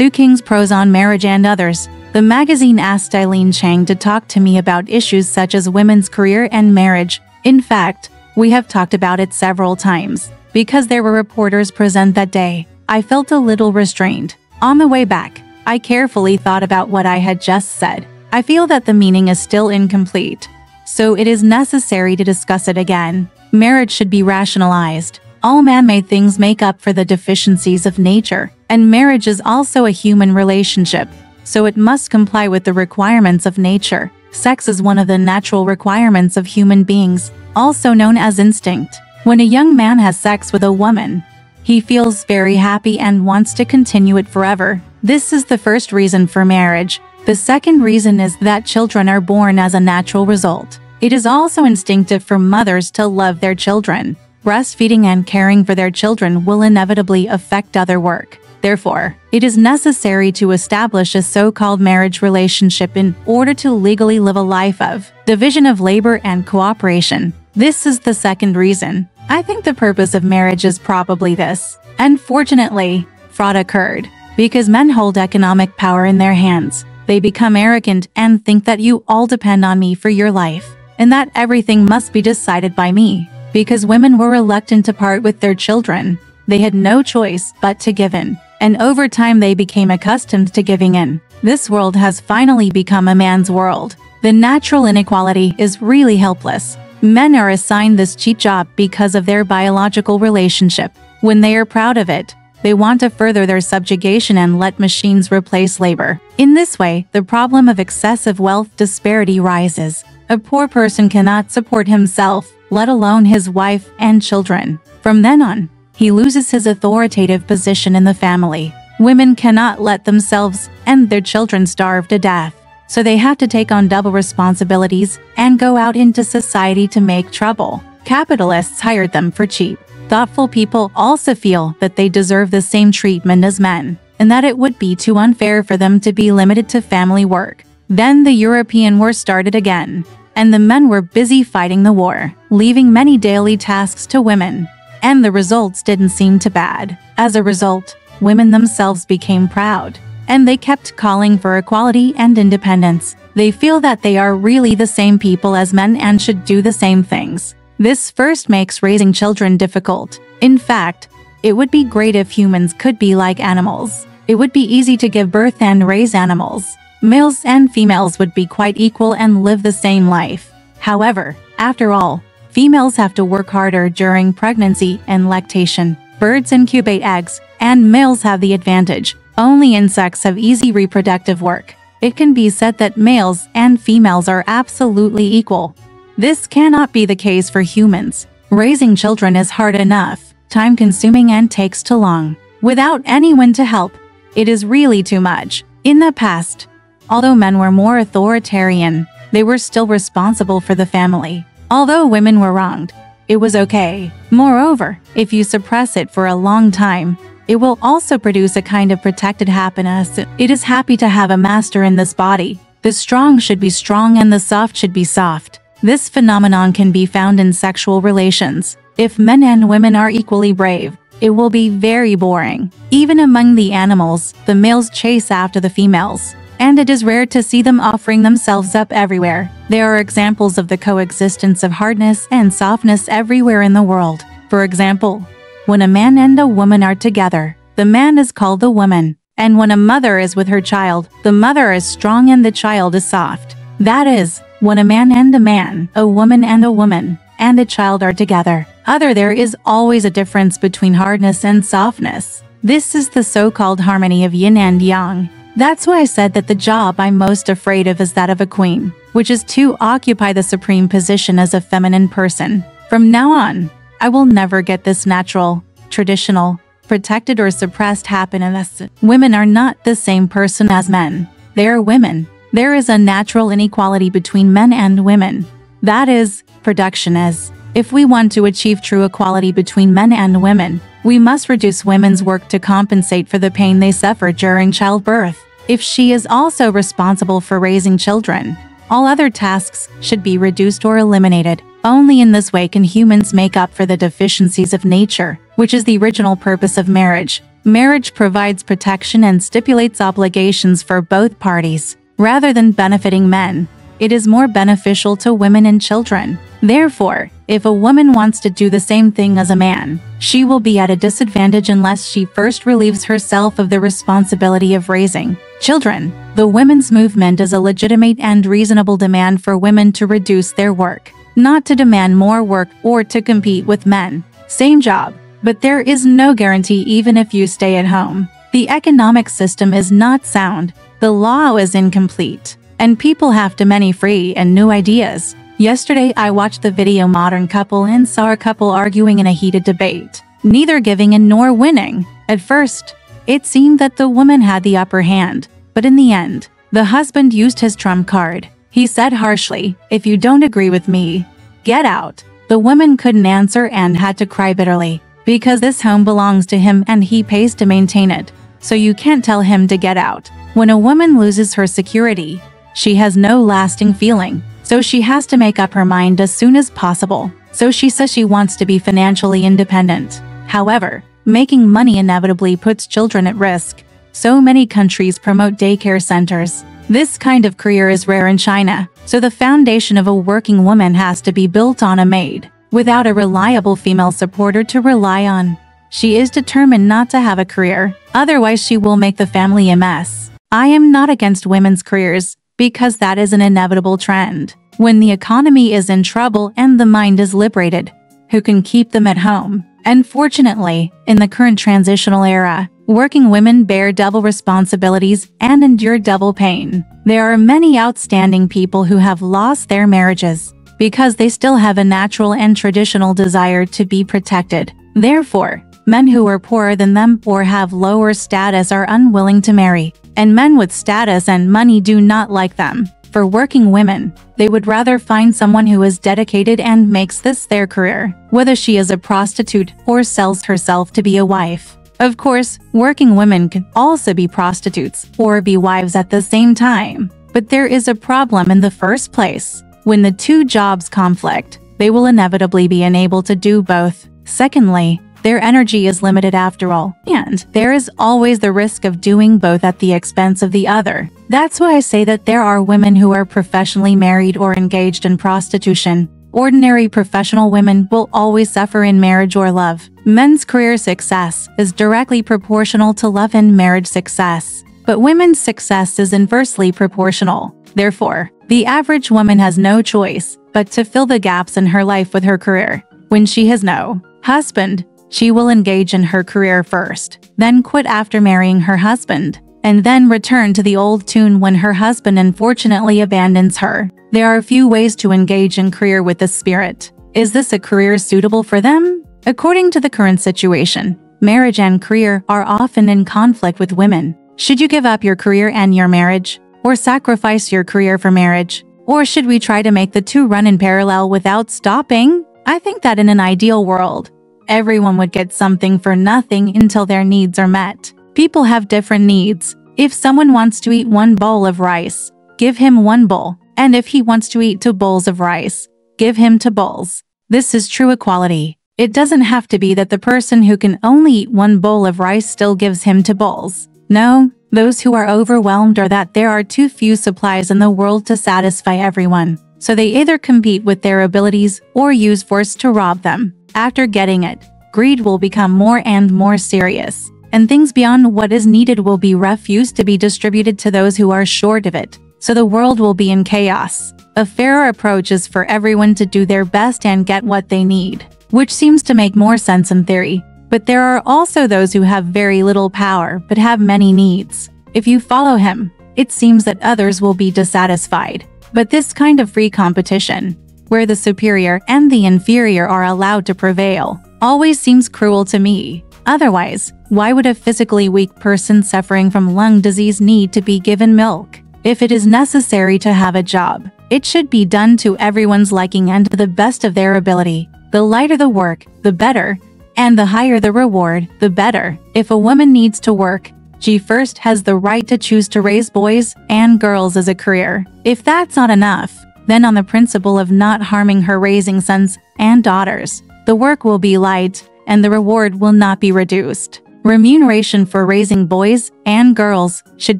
Qing's Prose on Marriage and Others. The magazine asked Eileen Chang to talk to me about issues such as women's career and marriage. In fact, we have talked about it several times. Because there were reporters present that day, I felt a little restrained. On the way back, I carefully thought about what I had just said. I feel that the meaning is still incomplete, so it is necessary to discuss it again. Marriage should be rationalized. All man-made things make up for the deficiencies of nature, and marriage is also a human relationship, so it must comply with the requirements of nature. Sex is one of the natural requirements of human beings, also known as instinct. When a young man has sex with a woman, he feels very happy and wants to continue it forever. This is the first reason for marriage. The second reason is that children are born as a natural result. It is also instinctive for mothers to love their children. Breastfeeding and caring for their children will inevitably affect other work. Therefore, it is necessary to establish a so-called marriage relationship in order to legally live a life of division of labor and cooperation. This is the second reason. I think the purpose of marriage is probably this. Unfortunately, fraud occurred. Because men hold economic power in their hands, they become arrogant and think that you all depend on me for your life, and that everything must be decided by me. Because women were reluctant to part with their children, they had no choice but to give in, and over time they became accustomed to giving in. This world has finally become a man's world. The natural inequality is really helpless. Men are assigned this cheap job because of their biological relationship. When they are proud of it, they want to further their subjugation and let machines replace labor. In this way, the problem of excessive wealth disparity rises. A poor person cannot support himself, let alone his wife and children. From then on, he loses his authoritative position in the family. Women cannot let themselves and their children starve to death, so they have to take on double responsibilities and go out into society to make trouble. Capitalists hired them for cheap. Thoughtful people also feel that they deserve the same treatment as men, and that it would be too unfair for them to be limited to family work. Then the European War started again, and the men were busy fighting the war, leaving many daily tasks to women. And the results didn't seem too bad. As a result, women themselves became proud, and they kept calling for equality and independence. They feel that they are really the same people as men and should do the same things. This first makes raising children difficult. In fact, it would be great if humans could be like animals. It would be easy to give birth and raise animals. Males and females would be quite equal and live the same life. However, after all, females have to work harder during pregnancy and lactation. Birds incubate eggs, and males have the advantage. Only insects have easy reproductive work. It can be said that males and females are absolutely equal. This cannot be the case for humans. Raising children is hard enough, time-consuming and takes too long. Without anyone to help, it is really too much. In the past, although men were more authoritarian, they were still responsible for the family. Although women were wronged, it was okay. Moreover, if you suppress it for a long time, it will also produce a kind of protected happiness. It is happy to have a master in this body. The strong should be strong and the soft should be soft. This phenomenon can be found in sexual relations. If men and women are equally brave, it will be very boring. Even among the animals, the males chase after the females, and it is rare to see them offering themselves up everywhere. There are examples of the coexistence of hardness and softness everywhere in the world. For example, when a man and a woman are together, the man is called the woman, and when a mother is with her child, the mother is strong and the child is soft. That is, when a man, a woman and a child are together. There is always a difference between hardness and softness. This is the so-called harmony of yin and yang. That's why I said that the job I'm most afraid of is that of a queen, which is to occupy the supreme position as a feminine person. From now on, I will never get this natural, traditional, protected or suppressed happiness. Women are not the same person as men. They are women. There is a natural inequality between men and women. That is, production is. If we want to achieve true equality between men and women, we must reduce women's work to compensate for the pain they suffer during childbirth. If she is also responsible for raising children, all other tasks should be reduced or eliminated. Only in this way can humans make up for the deficiencies of nature, which is the original purpose of marriage. Marriage provides protection and stipulates obligations for both parties. Rather than benefiting men, it is more beneficial to women and children. Therefore, if a woman wants to do the same thing as a man, she will be at a disadvantage unless she first relieves herself of the responsibility of raising children. The women's movement is a legitimate and reasonable demand for women to reduce their work, not to demand more work or to compete with men. Same job, but there is no guarantee even if you stay at home. The economic system is not sound, the law is incomplete, and people have too many free and new ideas. Yesterday I watched the video Modern Couple and saw a couple arguing in a heated debate, neither giving in nor winning. At first, it seemed that the woman had the upper hand, but in the end, the husband used his trump card. He said harshly, "If you don't agree with me, get out." The woman couldn't answer and had to cry bitterly, because this home belongs to him and he pays to maintain it, so you can't tell him to get out. When a woman loses her security, she has no lasting feeling. So she has to make up her mind as soon as possible. So she says she wants to be financially independent. However, making money inevitably puts children at risk. So many countries promote daycare centers. This kind of career is rare in China, so the foundation of a working woman has to be built on a maid. Without a reliable female supporter to rely on, she is determined not to have a career, otherwise she will make the family a mess. I am not against women's careers, because that is an inevitable trend. When the economy is in trouble and the mind is liberated, who can keep them at home? Unfortunately, in the current transitional era, working women bear double responsibilities and endure double pain. There are many outstanding people who have lost their marriages because they still have a natural and traditional desire to be protected. Therefore, men who are poorer than them or have lower status are unwilling to marry, and men with status and money do not like them. For working women, they would rather find someone who is dedicated and makes this their career, whether she is a prostitute or sells herself to be a wife. Of course, working women can also be prostitutes or be wives at the same time. But there is a problem in the first place. When the two jobs conflict, they will inevitably be unable to do both. Secondly, their energy is limited after all, and there is always the risk of doing both at the expense of the other. That's why I say that there are women who are professionally married or engaged in prostitution. Ordinary professional women will always suffer in marriage or love. Men's career success is directly proportional to love and marriage success, but women's success is inversely proportional. Therefore, the average woman has no choice but to fill the gaps in her life with her career. When she has no husband, she will engage in her career first, then quit after marrying her husband, and then return to the old tune when her husband unfortunately abandons her. There are few ways to engage in career with this spirit. Is this a career suitable for them? According to the current situation, marriage and career are often in conflict with women. Should you give up your career and your marriage, or sacrifice your career for marriage? Or should we try to make the two run in parallel without stopping? I think that in an ideal world, everyone would get something for nothing until their needs are met. People have different needs. If someone wants to eat 1 bowl of rice, give him 1 bowl. And if he wants to eat 2 bowls of rice, give him 2 bowls. This is true equality. It doesn't have to be that the person who can only eat 1 bowl of rice still gives him 2 bowls. No, those who are overwhelmed are that there are too few supplies in the world to satisfy everyone. So they either compete with their abilities or use force to rob them. After getting it, greed will become more and more serious, and things beyond what is needed will be refused to be distributed to those who are short of it. So the world will be in chaos. A fairer approach is for everyone to do their best and get what they need, which seems to make more sense in theory. But there are also those who have very little power but have many needs. If you follow him, it seems that others will be dissatisfied. But this kind of free competition, where the superior and the inferior are allowed to prevail, always seems cruel to me. Otherwise, why would a physically weak person suffering from lung disease need to be given milk? If it is necessary to have a job, it should be done to everyone's liking and to the best of their ability. The lighter the work, the better, and the higher the reward, the better. If a woman needs to work, she first has the right to choose to raise boys and girls as a career. If that's not enough, then on the principle of not harming her raising sons and daughters, the work will be light and the reward will not be reduced. Remuneration for raising boys and girls should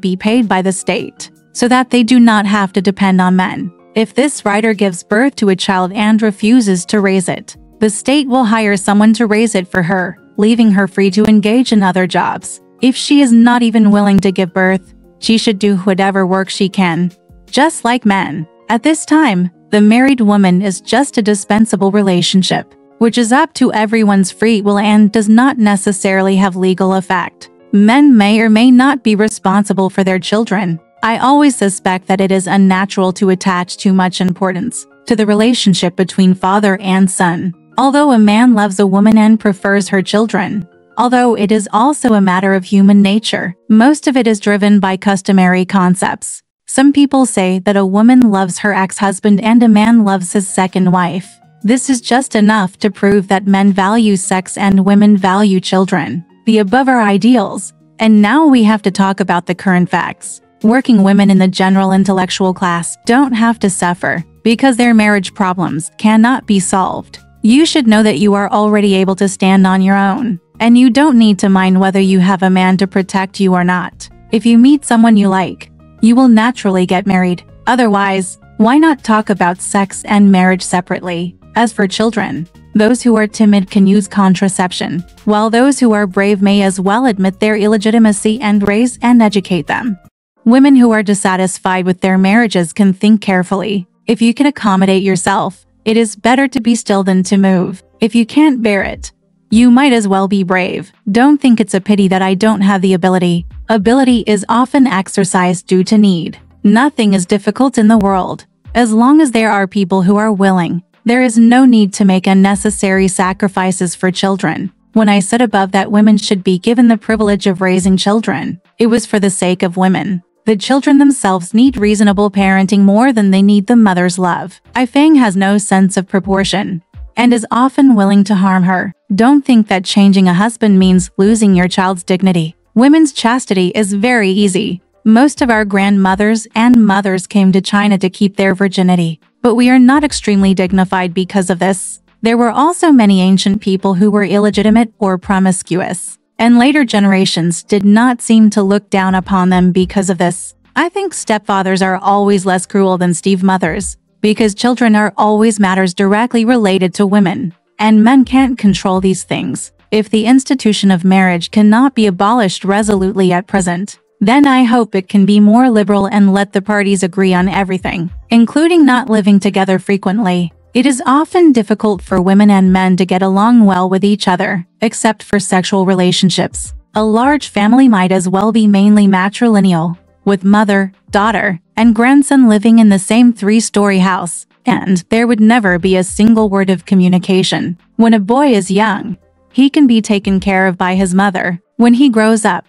be paid by the state, so that they do not have to depend on men. If this writer gives birth to a child and refuses to raise it, the state will hire someone to raise it for her, leaving her free to engage in other jobs. If she is not even willing to give birth, she should do whatever work she can, just like men. At this time, the married woman is just a dispensable relationship, which is up to everyone's free will and does not necessarily have legal effect. Men may or may not be responsible for their children. I always suspect that it is unnatural to attach too much importance to the relationship between father and son. Although a man loves a woman and prefers her children, although it is also a matter of human nature, most of it is driven by customary concepts. Some people say that a woman loves her ex-husband and a man loves his second wife. This is just enough to prove that men value sex and women value children. The above are ideals, and now we have to talk about the current facts. Working women in the general intellectual class don't have to suffer because their marriage problems cannot be solved. You should know that you are already able to stand on your own, and you don't need to mind whether you have a man to protect you or not. If you meet someone you like, you will naturally get married. Otherwise, why not talk about sex and marriage separately? As for children, those who are timid can use contraception, while those who are brave may as well admit their illegitimacy and raise and educate them. Women who are dissatisfied with their marriages can think carefully. If you can accommodate yourself, it is better to be still than to move. If you can't bear it, you might as well be brave. Don't think it's a pity that I don't have the ability. Ability is often exercised due to need. Nothing is difficult in the world. As long as there are people who are willing, there is no need to make unnecessary sacrifices for children. When I said above that women should be given the privilege of raising children, it was for the sake of women. The children themselves need reasonable parenting more than they need the mother's love. Feng has no sense of proportion and is often willing to harm her. Don't think that changing a husband means losing your child's dignity. Women's chastity is very easy. Most of our grandmothers and mothers came to China to keep their virginity, but we are not extremely dignified because of this. There were also many ancient people who were illegitimate or promiscuous, and later generations did not seem to look down upon them because of this. I think stepfathers are always less cruel than stepmothers, because children are always matters directly related to women, and men can't control these things. If the institution of marriage cannot be abolished resolutely at present, then I hope it can be more liberal and let the parties agree on everything, including not living together frequently. It is often difficult for women and men to get along well with each other, except for sexual relationships. A large family might as well be mainly matrilineal, with mother, daughter, and grandson living in the same three-story house, and there would never be a single word of communication. When a boy is young, he can be taken care of by his mother. When he grows up,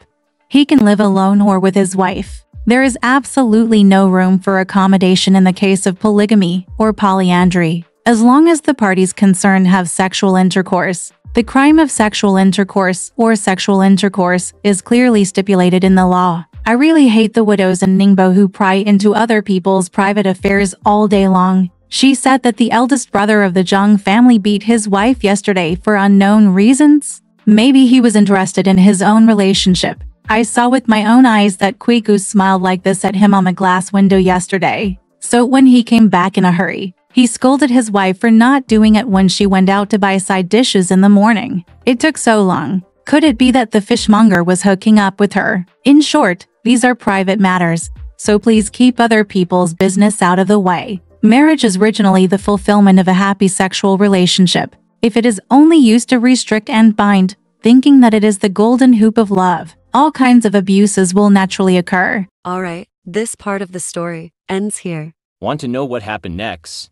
he can live alone or with his wife. There is absolutely no room for accommodation in the case of polygamy or polyandry. As long as the parties concerned have sexual intercourse, the crime of sexual intercourse or sexual intercourse is clearly stipulated in the law. I really hate the widows in Ningbo who pry into other people's private affairs all day long. She said that the eldest brother of the Zhang family beat his wife yesterday for unknown reasons. Maybe he was interested in his own relationship. I saw with my own eyes that Quigu smiled like this at him on the glass window yesterday. So when he came back in a hurry, he scolded his wife for not doing it when she went out to buy side dishes in the morning. It took so long. Could it be that the fishmonger was hooking up with her? In short, these are private matters, so please keep other people's business out of the way. Marriage is originally the fulfillment of a happy sexual relationship. If it is only used to restrict and bind, thinking that it is the golden hoop of love, all kinds of abuses will naturally occur. Alright, this part of the story ends here. Want to know what happened next?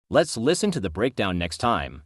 Let's listen to the breakdown next time.